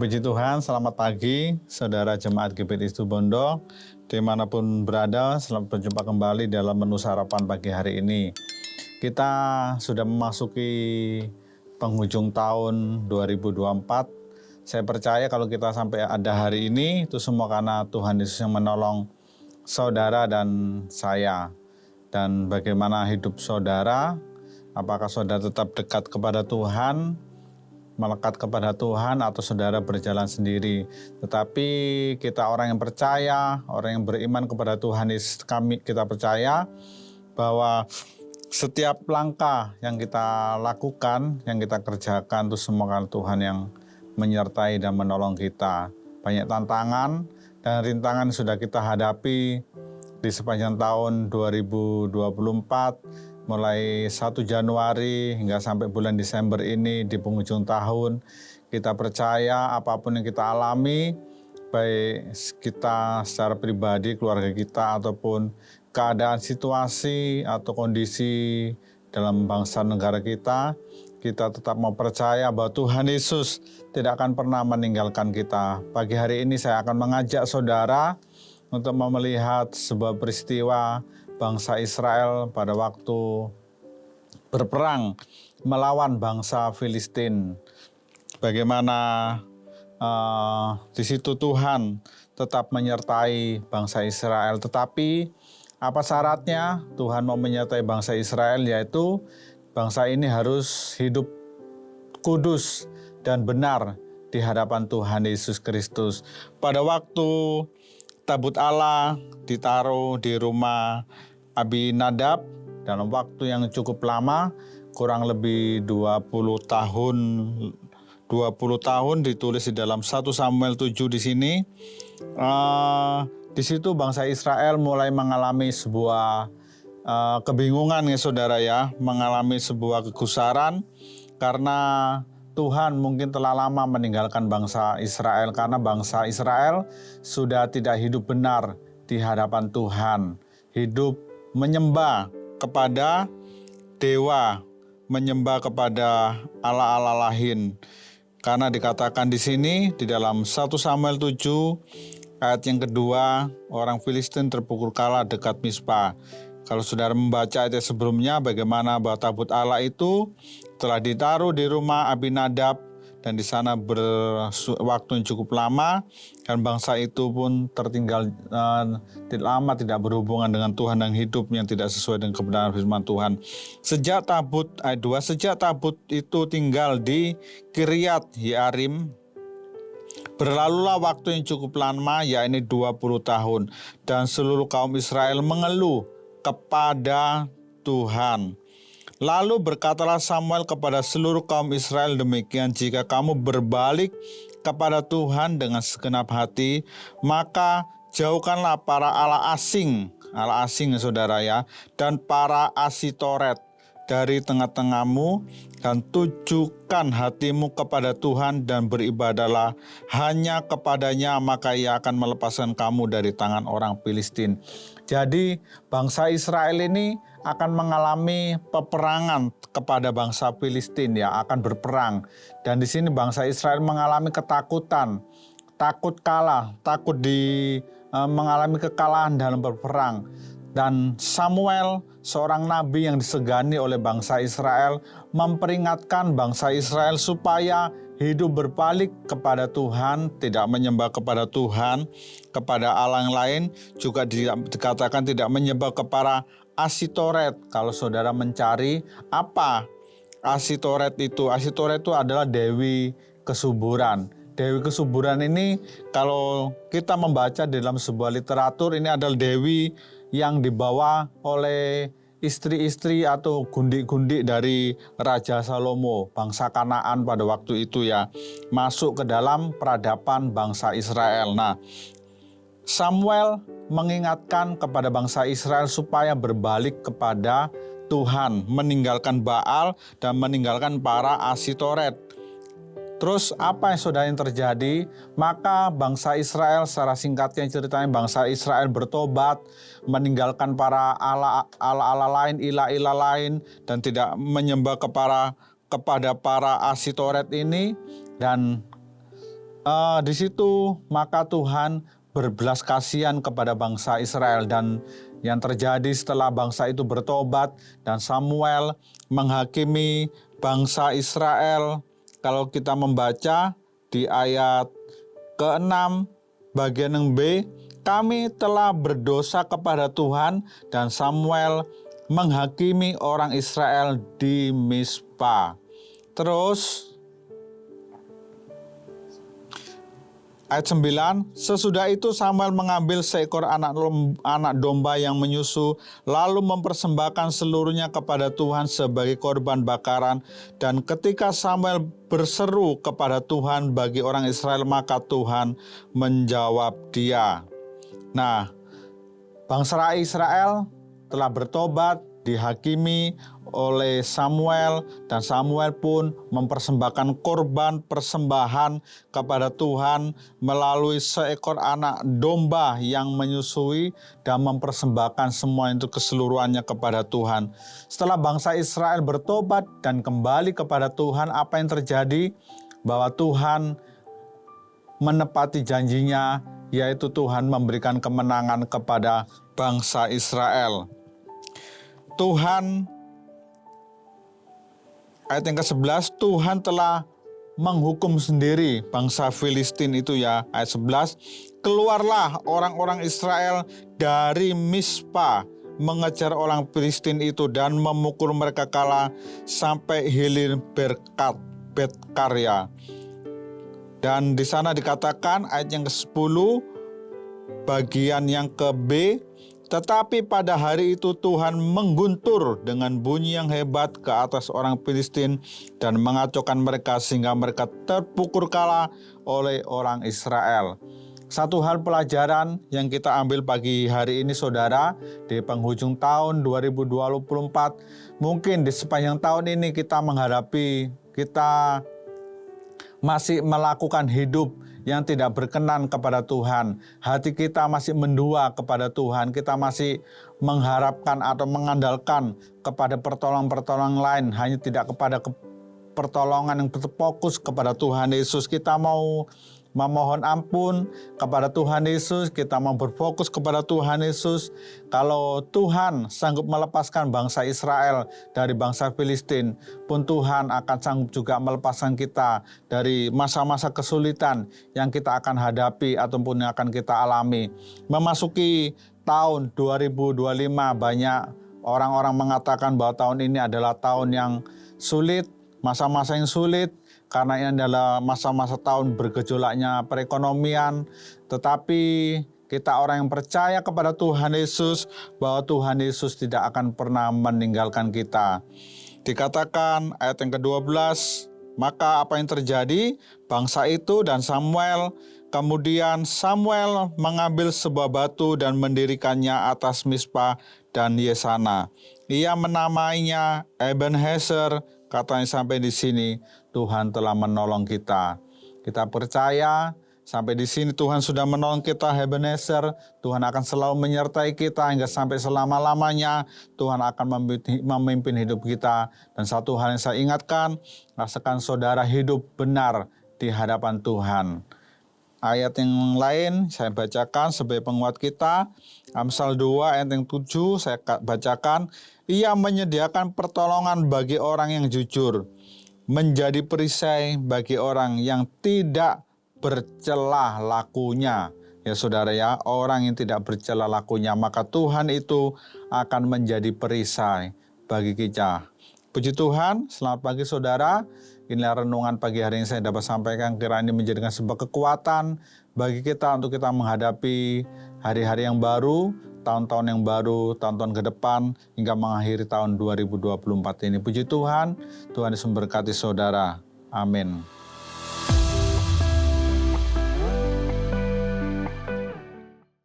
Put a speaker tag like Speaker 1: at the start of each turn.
Speaker 1: Puji Tuhan, selamat pagi saudara jemaat GBI Situbondo dimanapun berada. Selamat berjumpa kembali dalam menu sarapan pagi hari ini. Kita sudah memasuki penghujung tahun 2024. Saya percaya kalau kita sampai ada hari ini itu semua karena Tuhan Yesus yang menolong saudara dan saya. Dan bagaimana hidup saudara, apakah saudara tetap dekat kepada Tuhan, melekat kepada Tuhan, atau saudara berjalan sendiri. Tetapi kita orang yang percaya, orang yang beriman kepada Tuhan, kita percaya bahwa setiap langkah yang kita lakukan, yang kita kerjakan itu semua karena Tuhan yang menyertai dan menolong kita. Banyak tantangan dan rintangan sudah kita hadapi di sepanjang tahun 2024, mulai 1 Januari hingga sampai bulan Desember ini di penghujung tahun. Kita percaya apapun yang kita alami, baik kita secara pribadi, keluarga kita, ataupun keadaan situasi atau kondisi dalam bangsa negara kita, kita tetap mau percaya bahwa Tuhan Yesus tidak akan pernah meninggalkan kita. Pagi hari ini saya akan mengajak saudara untuk melihat sebuah peristiwa bangsa Israel pada waktu berperang melawan bangsa Filistin. Bagaimana di situ Tuhan tetap menyertai bangsa Israel. Tetapi apa syaratnya Tuhan mau menyertai bangsa Israel? Yaitu bangsa ini harus hidup kudus dan benar di hadapan Tuhan Yesus Kristus. Pada waktu tabut Allah ditaruh di rumah Abinadab dalam waktu yang cukup lama, kurang lebih 20 tahun ditulis di dalam 1 Samuel 7 di sini. Di situ bangsa Israel mulai mengalami sebuah kebingungan ya saudara ya, mengalami sebuah kegusaran karena Tuhan mungkin telah lama meninggalkan bangsa Israel, karena bangsa Israel sudah tidak hidup benar di hadapan Tuhan, hidup menyembah kepada dewa, menyembah kepada Allah-Allah lain. Karena dikatakan di sini di dalam 1 Samuel 7 ayat yang kedua, orang Filistin terpukul kalah dekat Mispa. Kalau saudara membaca ayat sebelumnya, bagaimana bahwa tabut Allah itu telah ditaruh di rumah Abinadab dan di sana berwaktu yang cukup lama, dan bangsa itu pun tertinggal lama, tidak berhubungan dengan Tuhan dan hidup yang tidak sesuai dengan kebenaran firman Tuhan. Sejak tabut ayat 2, sejak tabut itu tinggal di Kiryat Yearim, berlalulah waktu yang cukup lama, yakni 20 tahun, dan seluruh kaum Israel mengeluh kepada Tuhan. Lalu berkatalah Samuel kepada seluruh kaum Israel demikian, jika kamu berbalik kepada Tuhan dengan segenap hati, maka jauhkanlah para Allah asing ya saudara ya, dan para Asitoret dari tengah-tengahmu, dan tujukan hatimu kepada Tuhan dan beribadahlah hanya kepadanya, maka ia akan melepaskan kamu dari tangan orang Filistin. Jadi bangsa Israel ini akan mengalami peperangan kepada bangsa Filistin ya, akan berperang. Dan di sini bangsa Israel mengalami ketakutan, takut kalah, takut mengalami kekalahan dalam berperang. Dan Samuel, seorang nabi yang disegani oleh bangsa Israel, memperingatkan bangsa Israel supaya hidup berbalik kepada Tuhan, tidak menyembah kepada Tuhan, kepada Allah yang lain, juga dikatakan tidak menyembah kepada Asitoret. Kalau saudara mencari apa Asitoret itu adalah dewi kesuburan. Dewi kesuburan ini kalau kita membaca dalam sebuah literatur, ini adalah dewi yang dibawa oleh istri-istri atau gundik-gundik dari Raja Salomo, bangsa Kanaan pada waktu itu ya, masuk ke dalam peradaban bangsa Israel. Nah, Samuel mengingatkan kepada bangsa Israel supaya berbalik kepada Tuhan, meninggalkan Baal dan meninggalkan para Asitoret. Terus apa yang terjadi? Maka bangsa Israel, secara singkatnya ceritanya, bangsa Israel bertobat, meninggalkan para Allah lain, ilah-ilah lain, dan tidak menyembah kepada para Asitoret ini. Dan Di situ maka Tuhan berbelas kasihan kepada bangsa Israel, dan yang terjadi setelah bangsa itu bertobat dan Samuel menghakimi bangsa Israel. Kalau kita membaca di ayat ke-6 bagian yang B, kami telah berdosa kepada Tuhan, dan Samuel menghakimi orang Israel di Mispa. Terus ayat 9, sesudah itu Samuel mengambil seekor anak domba yang menyusu, lalu mempersembahkan seluruhnya kepada Tuhan sebagai korban bakaran. Dan ketika Samuel berseru kepada Tuhan bagi orang Israel, maka Tuhan menjawab dia. Nah, bangsa Israel telah bertobat, dihakimi oleh Samuel, dan Samuel pun mempersembahkan korban persembahan kepada Tuhan melalui seekor anak domba yang menyusui, dan mempersembahkan semua itu keseluruhannya kepada Tuhan. Setelah bangsa Israel bertobat dan kembali kepada Tuhan, apa yang terjadi? Bahwa Tuhan menepati janjinya, yaitu Tuhan memberikan kemenangan kepada bangsa Israel. Tuhan, ayat yang ke-11, Tuhan telah menghukum sendiri bangsa Filistin itu ya. Ayat 11, keluarlah orang-orang Israel dari Mispa mengejar orang Filistin itu dan memukul mereka kalah sampai hilir Betkarya. Dan di sana dikatakan ayat yang ke-10 bagian yang ke-B, tetapi pada hari itu Tuhan mengguntur dengan bunyi yang hebat ke atas orang Filistin dan mengacaukan mereka sehingga mereka terpukul kalah oleh orang Israel. Satu hal pelajaran yang kita ambil pagi hari ini saudara, di penghujung tahun 2024, mungkin di sepanjang tahun ini kita masih melakukan hidup yang tidak berkenan kepada Tuhan. Hati kita masih mendua kepada Tuhan. Kita masih mengharapkan atau mengandalkan kepada pertolongan-pertolongan lain, hanya tidak kepada pertolongan yang berfokus kepada Tuhan Yesus. Kita mau memohon ampun kepada Tuhan Yesus, kita mau berfokus kepada Tuhan Yesus. Kalau Tuhan sanggup melepaskan bangsa Israel dari bangsa Filistin, pun Tuhan akan sanggup juga melepaskan kita dari masa-masa kesulitan yang kita akan hadapi ataupun yang akan kita alami. Memasuki tahun 2025, banyak orang-orang mengatakan bahwa tahun ini adalah tahun yang sulit, masa-masa yang sulit, karena ini adalah masa-masa tahun bergejolaknya perekonomian. Tetapi kita orang yang percaya kepada Tuhan Yesus, bahwa Tuhan Yesus tidak akan pernah meninggalkan kita. Dikatakan ayat yang ke-12, maka apa yang terjadi? Bangsa itu dan Samuel, kemudian Samuel mengambil sebuah batu dan mendirikannya atas Mispa dan Yesana. Ia menamainya Ebenezer. Katanya sampai di sini Tuhan telah menolong kita. Kita percaya sampai di sini Tuhan sudah menolong kita, Ebenezer. Tuhan akan selalu menyertai kita hingga sampai selama-lamanya. Tuhan akan memimpin hidup kita. Dan satu hal yang saya ingatkan, rasakan saudara hidup benar di hadapan Tuhan. Ayat yang lain saya bacakan sebagai penguat kita. Amsal 2 ayat yang 7 saya bacakan. Ia menyediakan pertolongan bagi orang yang jujur, menjadi perisai bagi orang yang tidak bercelah lakunya. Ya saudara ya, orang yang tidak bercelah lakunya, maka Tuhan itu akan menjadi perisai bagi kita. Puji Tuhan, selamat pagi saudara. Inilah renungan pagi hari yang saya dapat sampaikan, kiranya ini menjadikan sebuah kekuatan bagi kita untuk kita menghadapi hari-hari yang baru, tahun-tahun yang baru, tahun-tahun ke depan, hingga mengakhiri tahun 2024 ini. Puji Tuhan, Tuhan Yesus memberkati saudara. Amin.